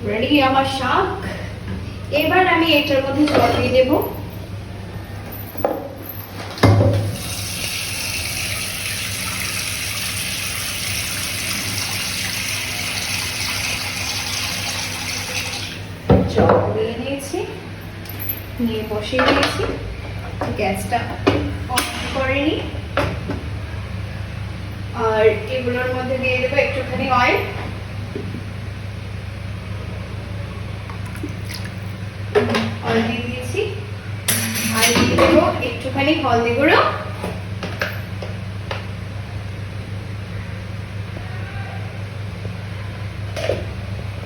Ready আমার শাক। এবার আমি এটার মধ্যে জল দিয়ে দেবো। জল দিয়ে নিয়েছি, নিয়ে বসিয়ে দিয়েছি, গ্যাসটা অফ করে নিই। আর এগুলোর মধ্যে দিয়ে দেবো একটুখানি অয়েল। অয়েল দিয়ে দিয়েছি, আর দিয়ে দেবো একটুখানি হলদি গুঁড়ো,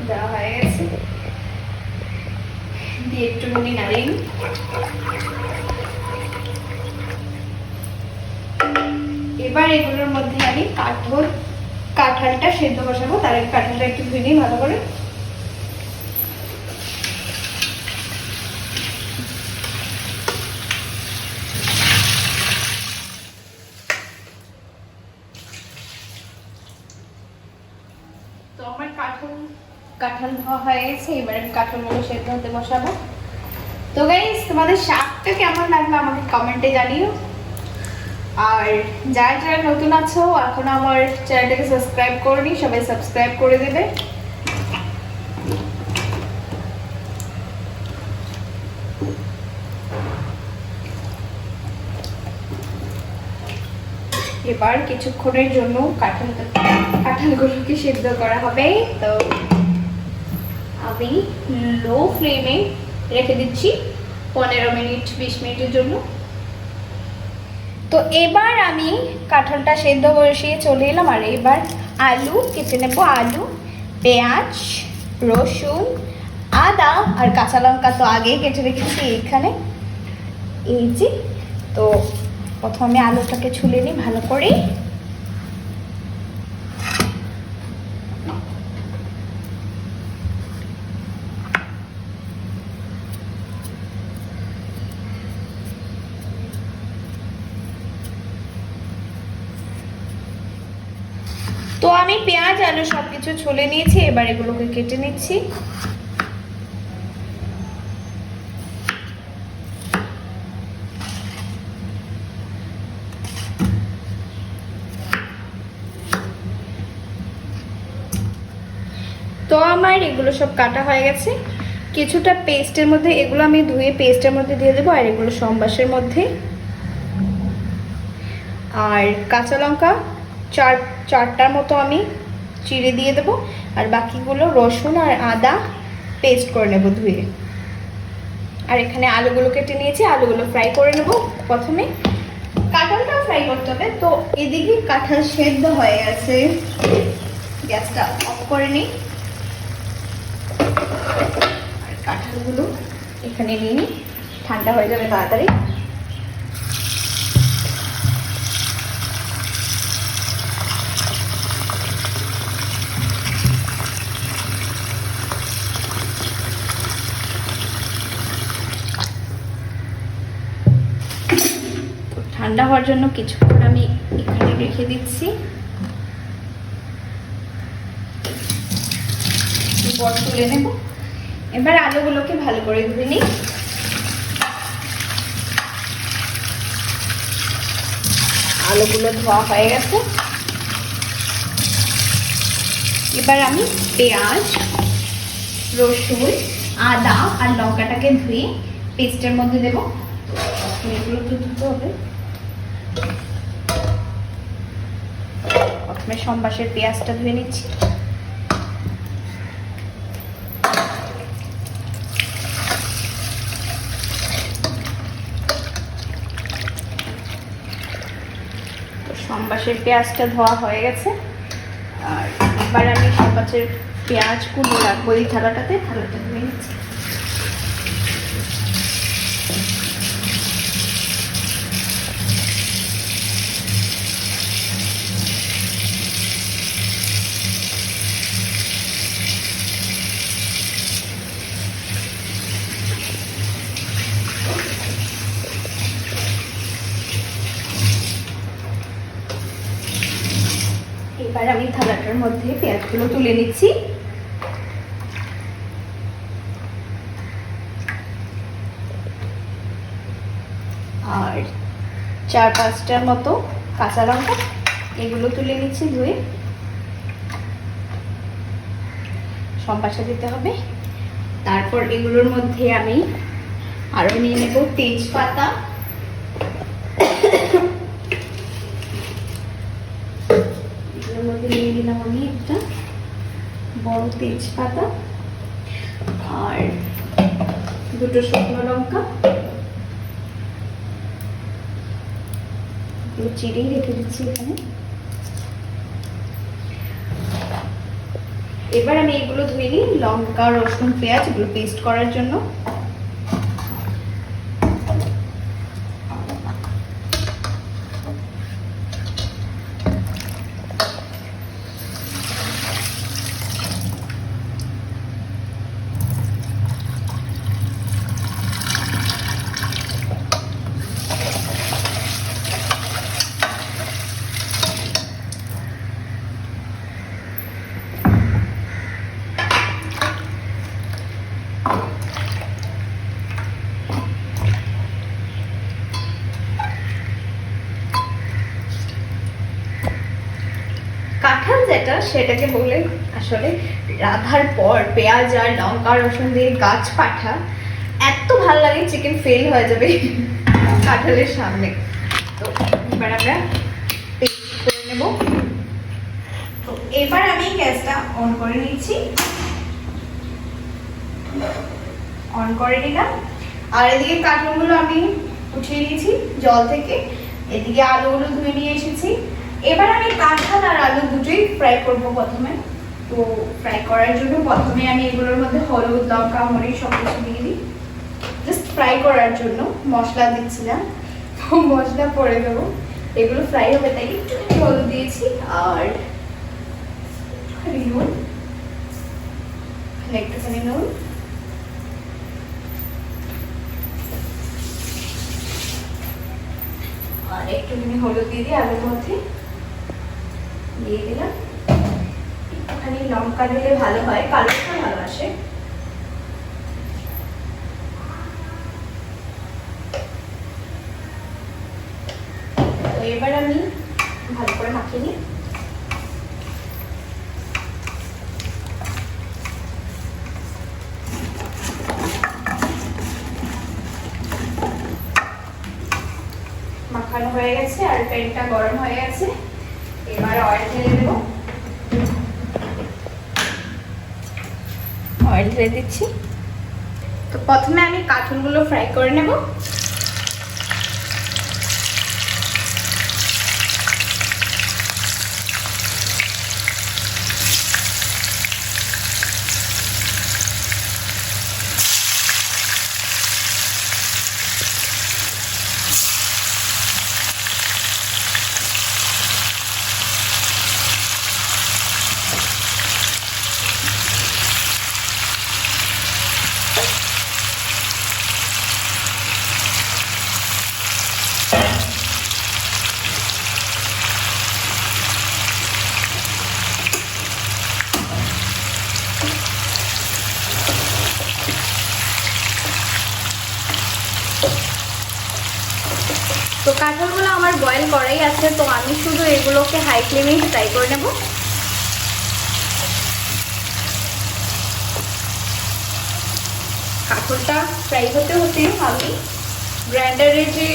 দেওয়া হয়ে গেছে। দিয়ে একটুখানি নাড়িয়ে নিই। এবার এগুলোর মধ্যে আমি কাঁঠালটা সেদ্ধ বসাবো। তার আগে কাঁঠালটা একটু ধুয়ে নিই ভালো করে। তো আমার কাঁঠাল ধোয়া হয়ে গেছে। এবার আমি কাঁঠালগুলো সেদ্ধ হতে বসাবো। তো গাইস, তোমাদের শাকটা কেমন লাগলো আমাকে কমেন্টে জানিও। আর যারা যারা নতুন আছো এখনো আমার চ্যানেলটাকে সাবস্ক্রাইব করনি, সবাই সাবস্ক্রাইব করে দেবে। এবার কিছুক্ষণের জন্য কাঁঠালগুলোকে সিদ্ধ করা হবে। তো আমি লো ফ্লেমে রেখে দিচ্ছি 15 মিনিট 20 মিনিটের জন্য। তো এবার আমি কাঁঠালটা সেদ্ধ বসিয়ে চলে এলাম। আর এবার আলু কেটে নেব। আলু, পেঁয়াজ, রসুন, আদা আর কাঁচা লঙ্কা তো আগেই কেটে রেখেছি এখানে, এই যে। তো প্রথমে আলুটাকে ছুলে নিই ভালো করে। তো আমি পেঁয়াজ আলু সবকিছু ছুলে নিয়েছি। এবার এগুলোকে কেটে নিচ্ছি। তো আমার এগুলো সব কাটা হয়ে গেছে। কিছুটা পেস্টের মধ্যে, এগুলো আমি ধুয়ে পেস্টের মধ্যে দিয়ে দেবো। আর এগুলো সম্বাসের মধ্যে। আর কাঁচা লঙ্কা চারটার মতো আমি চিড়ে দিয়ে দেবো। আর বাকিগুলো রসুন আর আদা পেস্ট করে নেব ধুয়ে। আর এখানে আলুগুলো কেটে নিয়েছি, আলুগুলো ফ্রাই করে নেব। প্রথমে কাঁঠালটাও ফ্রাই করতে হবে। তো এদিকে কাঁঠাল সেদ্ধ হয়ে গেছে, গ্যাসটা অফ করে নিই। আর কাঁঠালগুলো এখানে নিয়ে নিই, ঠান্ডা হয়ে যাবে তাড়াতাড়ি। ঠান্ডা হওয়ার জন্য কিছুক্ষণ আমি এখানে রেখে দিচ্ছি। পর তুলে নেব। এবার আলুগুলোকে ভালো করে ধুয়ে নিই। আলুগুলো ধোয়া হয়ে গেছে। এবার আমি পেঁয়াজ, রসুন, আদা আর লঙ্কাটাকে ধুয়ে পেস্টের মধ্যে দেব। এগুলো তো ধুতে হবে। প্রথমে সম্বাসের পেঁয়াজটা ধুয়ে নিচ্ছি। সম্বাসের পেঁয়াজটা ধোয়া হয়ে গেছে। আর এবার আমি সম্বাসের পেঁয়াজগুলো রাখবো এই থালাটাতে। থালাটা ধুয়ে নিচ্ছি। এবার আমি থালাটার মধ্যে পেঁয়াজগুলো তুলে নিচ্ছি। আর 4-5টার মতো কাঁচা লঙ্কা, এগুলো তুলে নিচ্ছি ধুয়ে। সম্পাসা দিতে হবে। তারপর এগুলোর মধ্যে আমি আরো নিয়ে নেব তেজপাতা, এগুলোর মধ্যে নিয়ে নিলাম আমি একটা বড় তেজপাতা আর 2টো শুকনো লঙ্কা, চিড়েই রেখে দিচ্ছি এখানে। এবার আমি এগুলো ধুয়ে নিই, লঙ্কা, রসুন, পেঁয়াজ এগুলো পেস্ট করার জন্য। কাঁঠাল যেটা সেটাকে বলে আসলে রাধার পর পেঁয়াজ আর লঙ্কা রসুন দিয়ে গাছ পাঠা, এত ভালো লাগে চিকেন ফেল হয়ে যাবে কাঁঠালের সামনে। তো এবার আমরা পেস্ট করে নেব। তো এবার আমি গ্যাসটা অন করে নিচ্ছি, অন করে নিলাম। আর এদিকে কাঁঠালগুলো আমি উঠিয়ে নিয়েছি জল থেকে, এদিকে আলুগুলো ধুয়ে নিয়ে এসেছি। এবার আমি কাঁঠাল আর আলু দুটোই ফ্রাই করব প্রথমে। তো ফ্রাই করার জন্য প্রথমে আমি এগুলোর মধ্যে হলুদ, লঙ্কা, মরিচ সব কিছু দিয়ে দিই, জাস্ট ফ্রাই করার জন্য। মশলা দিচ্ছিলাম, তো মশলা পরে দেবো, এগুলো ফ্রাই হবে তাই একটুখানি হলুদ দিয়েছি আর নুন, একটুখানি নুন, আর একটুখানি হলুদ দিয়ে দিই আলুর মধ্যে দিয়ে দিলাম। একটুখানি লঙ্কা দিলে ভালো হয়, কালারটা ভালো আসে। তো এবার আমি ভালো করে মাখিয়ে নিই। মাখানো হয়ে গেছে আর প্যানটা গরম হয়ে গেছে। এবার অয়েল ঢেলে দেব, অয়েল ঢেলে দিচ্ছি। তো প্রথমে আমি কাঁঠালগুলো ফ্রাই করে নেব। তো কাঁঠালগুলো আমার বয়েল করাই আছে, তো আমি শুধু এগুলোকে হাই ফ্লেমে ফ্রাই করে নেব। কাঁঠালটা ফ্রাই হতে হতে আমি গ্রাইন্ডারে যে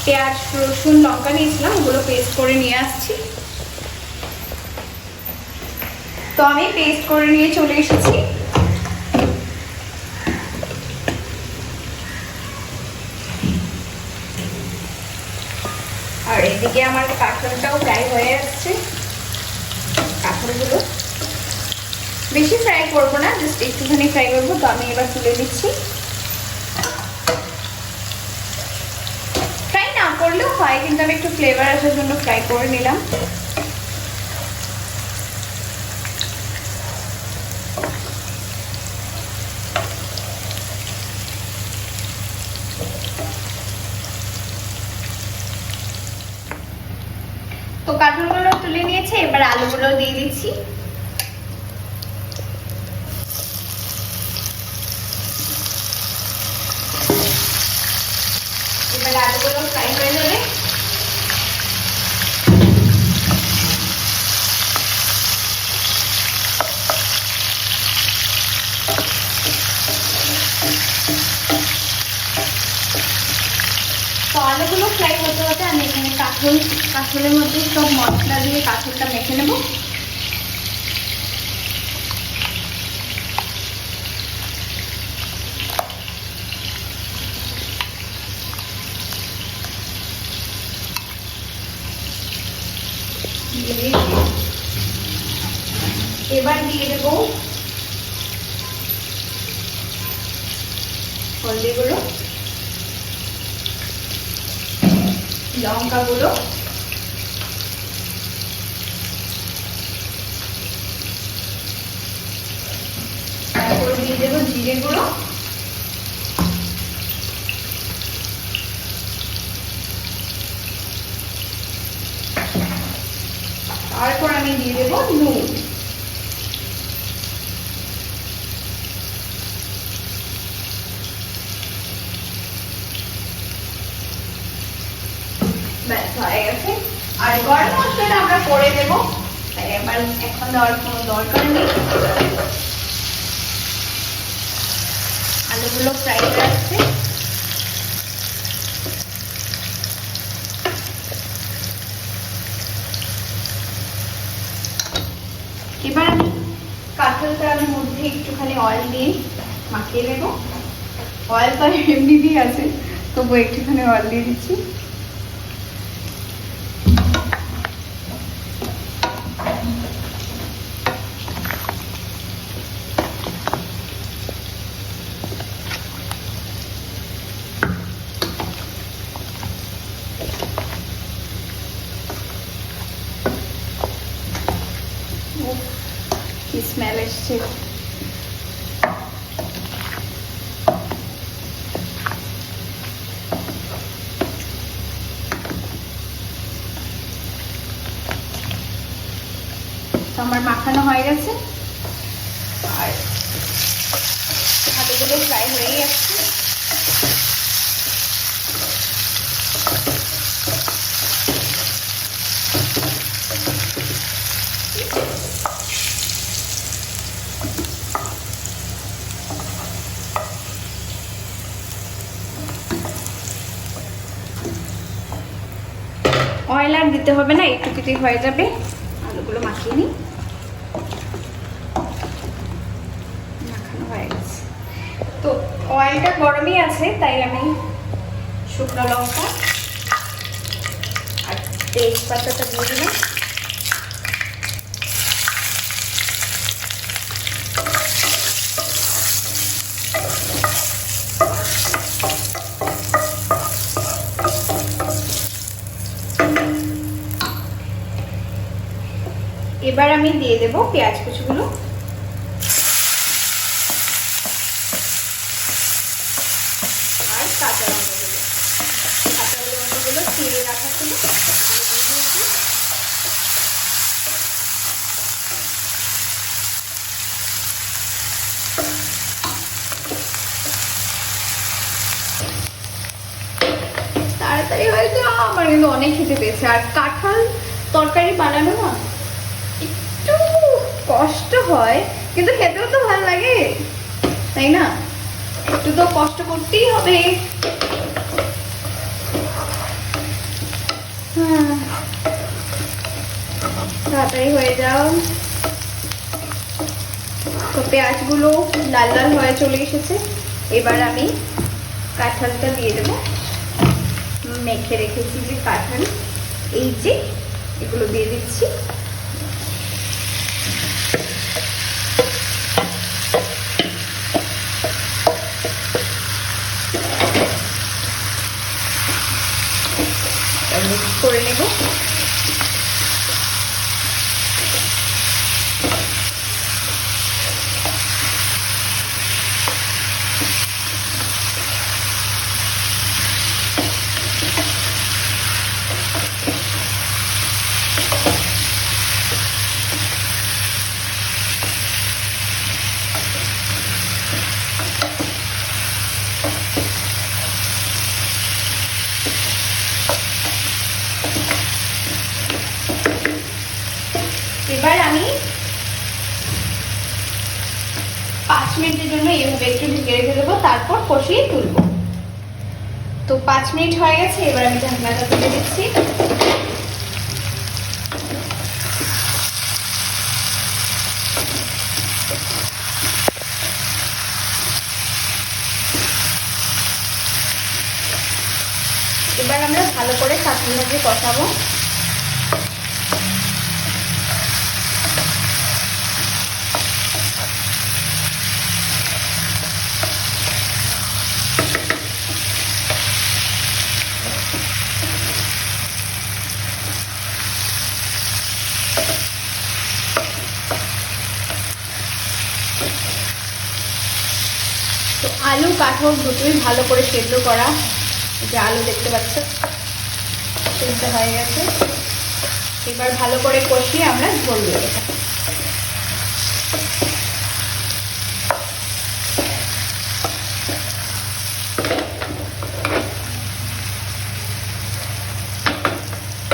পেঁয়াজ, রসুন, লঙ্কা নিয়েছিলাম ওগুলো পেস্ট করে নিয়ে আসছি। তো আমি পেস্ট করে নিয়ে চলে এসেছি। আর এদিকে আমার কাঁঠালটাও ফ্রাই হয়ে আসছে। কাঁঠালগুলো বেশি ফ্রাই করবো না, জাস্ট একটুখানি ফ্রাই করবো। তো আমি এবার তুলে দিচ্ছি। ফ্রাই না করলেও হয়, কিন্তু আমি একটু ফ্লেভার আসার জন্য ফ্রাই করে নিলাম। তো কাঁঠালগুলো তুলে নিয়েছে, এবার আলুগুলো দিয়ে দিচ্ছি। এবার আলুগুলো ফ্রাই কাঁঠালের মধ্যে সব মশলা দিয়ে কাঁঠালটা মেখে নেব। এবার দিয়ে দেবো হলদি গুঁড়ো, লঙ্কা গুঁড়ো, তারপর দিয়ে দেবো জিরে গুঁড়ো, তারপর আমি দিয়ে দেবো নুন। ব্যাস হয়ে গেছে। আর গরম মশলাটা আমরা পরে দেবো, তাই এবার এখন দেওয়ার কোনো দরকার নেই। আলুগুলো ফ্রাই হয়ে যাচ্ছে। এবার আমি কাঁঠালটার মধ্যে একটুখানি অয়েল দিয়ে মাখিয়ে নেব। অয়েল তো এমনি দিয়ে আছে, তবু একটুখানি অয়েল দিয়ে দিচ্ছি। কি স্মেল এসছে। আমার মাখানো হয়ে গেছে আর আলুগুলো ফ্রাই হয়েই যাচ্ছে। অয়েল আর দিতে হবে না, একটু কিছুই হয়ে যাবে। আলুগুলো মাখিয়ে নিই। মাখানো হয়ে গেছে। তো অয়েলটা গরমই আছে, তাই আমি শুকনো লঙ্কা আর তেজপাতাটা দিয়ে দিলাম। এবার আমি দিয়ে দেবো পেঁয়াজ কুচিগুলো। আর কাঁচা লঙ্কাগুলো, চিড়ে রাখা ছিল তাড়াতাড়ি হয়তো আমার কিন্তু অনেক খেতে পেয়েছে। আর কাঁঠাল তরকারি বানানো না একটু কষ্ট হয়, কিন্তু খেতেও তো ভালো লাগে, তাই না? একটু তো কষ্ট করতেই হবে। তাড়াতাড়ি হয়ে যাও। তো পেঁয়াজগুলো লাল লাল হয়ে চলে এসেছে। এবার আমি কাঁঠালটা দিয়ে দেবো। মেখে রেখেছি যে কাঁঠাল, এই যে এগুলো দিয়ে দিচ্ছি। মিক্স করে নেব। এবার আমি 5 মিনিটের জন্য এইভাবে একটু ঢেকে রেখে দেবো, তারপর কষিয়ে তুলবো। তো 5 মিনিট হয়ে গেছে, এবার আমি ঢাকনাটা তুলে দিচ্ছি। ভালোভাবে কষাবো। তো আলু কাঁঠাল দুটোই ভালো করে সেদ্ধ করা। যে আলু দেখতে পাচ্ছ সেদ্ধ হয়ে গেছে। এবার ভালো করে কষিয়ে আমরা ঝোল দিয়ে দেবো।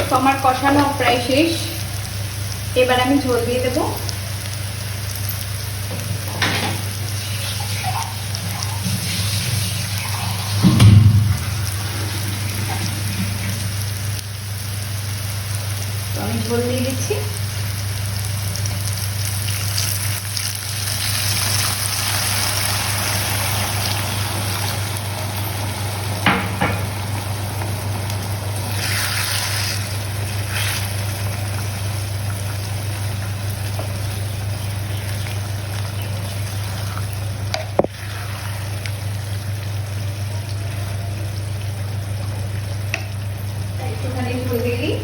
তো আমার কষানো প্রায় শেষ। এবার আমি ঝোল দিয়ে দেবো। তো আমি ঝোল দিয়ে দিচ্ছি। একটুখানি ঝোল দিয়ে দিই।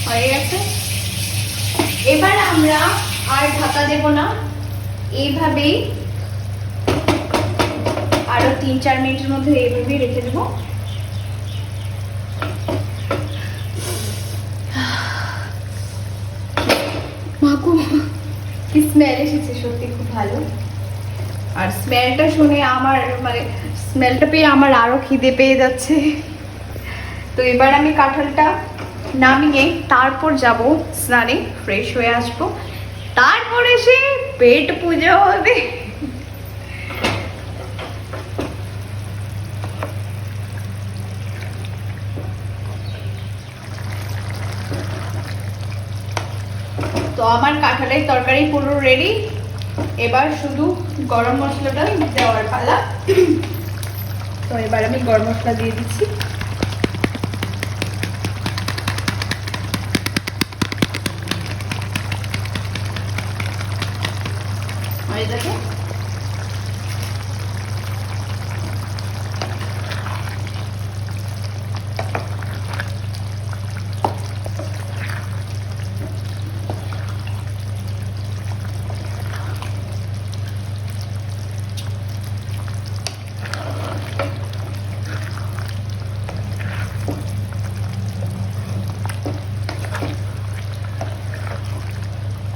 হয়ে গেছে। এবার আমরা আর ঢাকা দেব না, এইভাবেই আরো 3-4 মিনিটের মধ্যে এইভাবেই রেখে দেবো। মাকু কি স্মেল এসেছে, সত্যি খুব ভালো। আর স্মেলটা শুনে আমার মানে স্মেলটা পেয়ে আমার আরো খিদে পেয়ে যাচ্ছে। তো এবার আমি কাঁঠালটা নামিয়ে তারপর যাব স্নানে, ফ্রেশ হয়ে আসবো, তারপরে সে পেট পুজো হবে। তো আমার কাঁঠালের তরকারি পুরো রেডি। এবার শুধু গরম মশলাটা দেওয়ার পালা। তো এবার আমি গরম মশলা দিয়ে দিচ্ছি। হয়ে যাবে।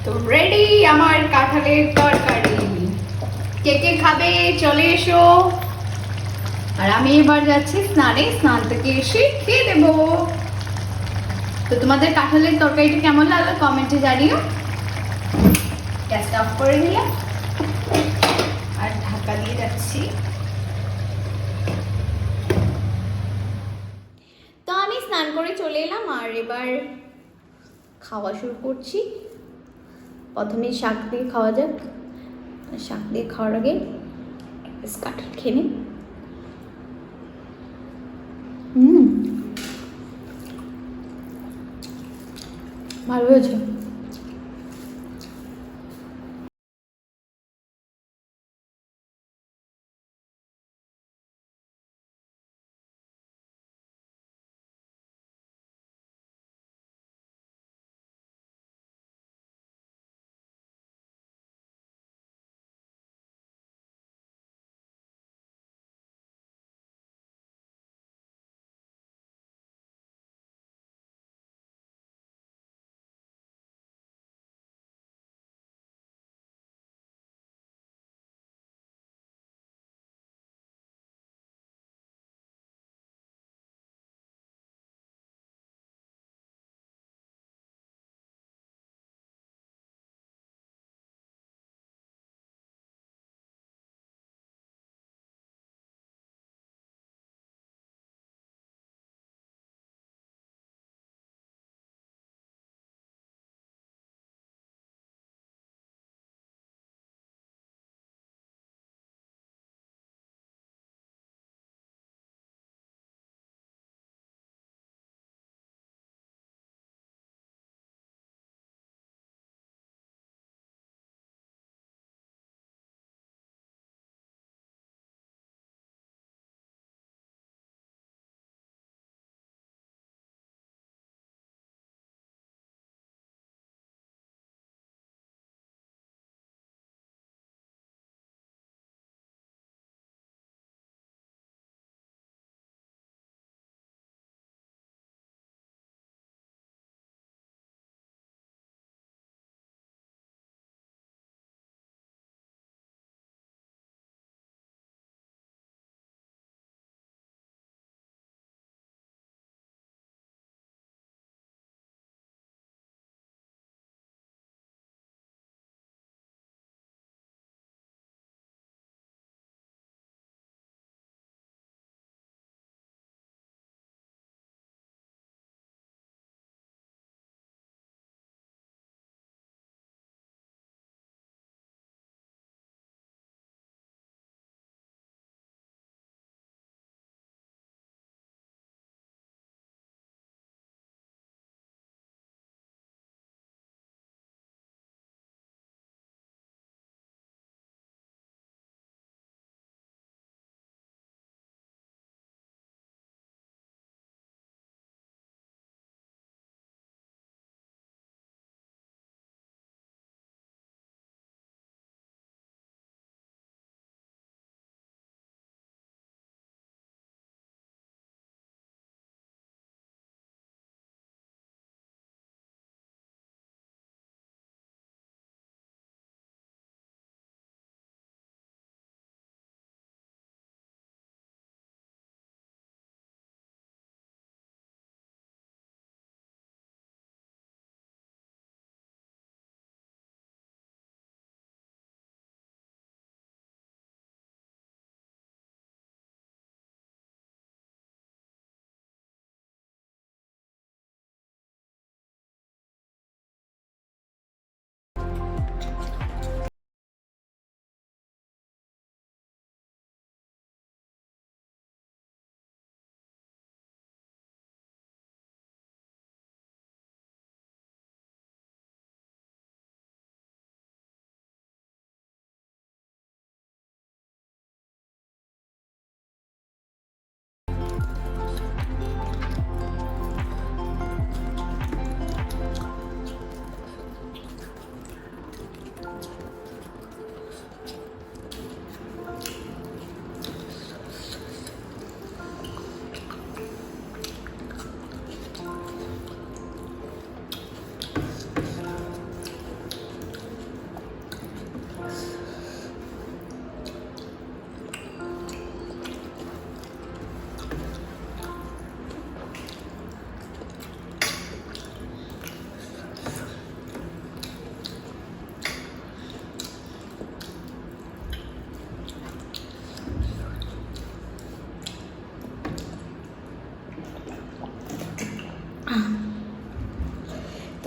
তো রেডি আমার কাঁঠালের তরকারি। কে কে খাবে চলে এসো। আর আমি এবার যাচ্ছি স্নানে, স্নান থেকে এসে খেয়ে দেবো। তো তোমাদের কাঁঠালের তরকারিটা কেমন লাগলো কমেন্টে জানিও। গ্যাসটা অফ করে দিলাম আর ঢাকা দিয়ে যাচ্ছি। তো আমি স্নান করে চলে এলাম আর এবার খাওয়া শুরু করছি। প্রথমে শাক দিয়ে খাওয়া যাক। শাক দিয়ে খাওয়ার আগে কাঁঠাল খেয়ে নিই। ভালো হয়েছে।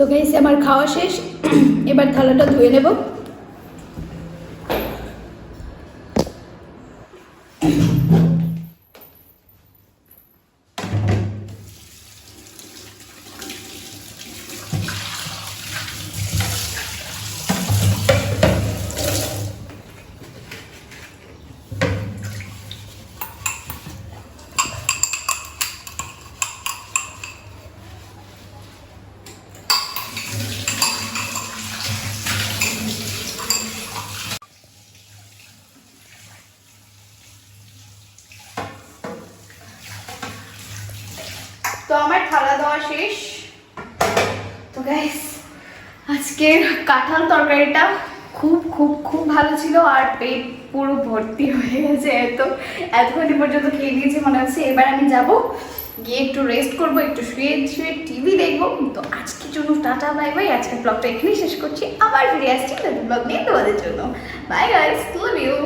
তো গাইস আমার খাওয়া শেষ, এবার থালাটা ধুয়ে নেব। তো আমার খাওয়া দাওয়া শেষ। তো গাইস আজকের কাঁঠাল তরকারিটা খুব খুব খুব ভালো ছিল, আর পেট পুরো ভর্তি হয়ে গেছে। এতক্ষণ পর্যন্ত খেয়ে দিয়েছি মনে হচ্ছে। এবার আমি যাব গিয়ে একটু রেস্ট করবো, একটু শুয়ে শুয়ে টিভি দেখবো। তো আজকের জন্য টাটা বাই বাই। আজকের ব্লগটা এখানেই শেষ করছি, আবার ফিরে আসছি নতুন ব্লগ নিয়ে তোমাদের জন্য। Bye guys, love you.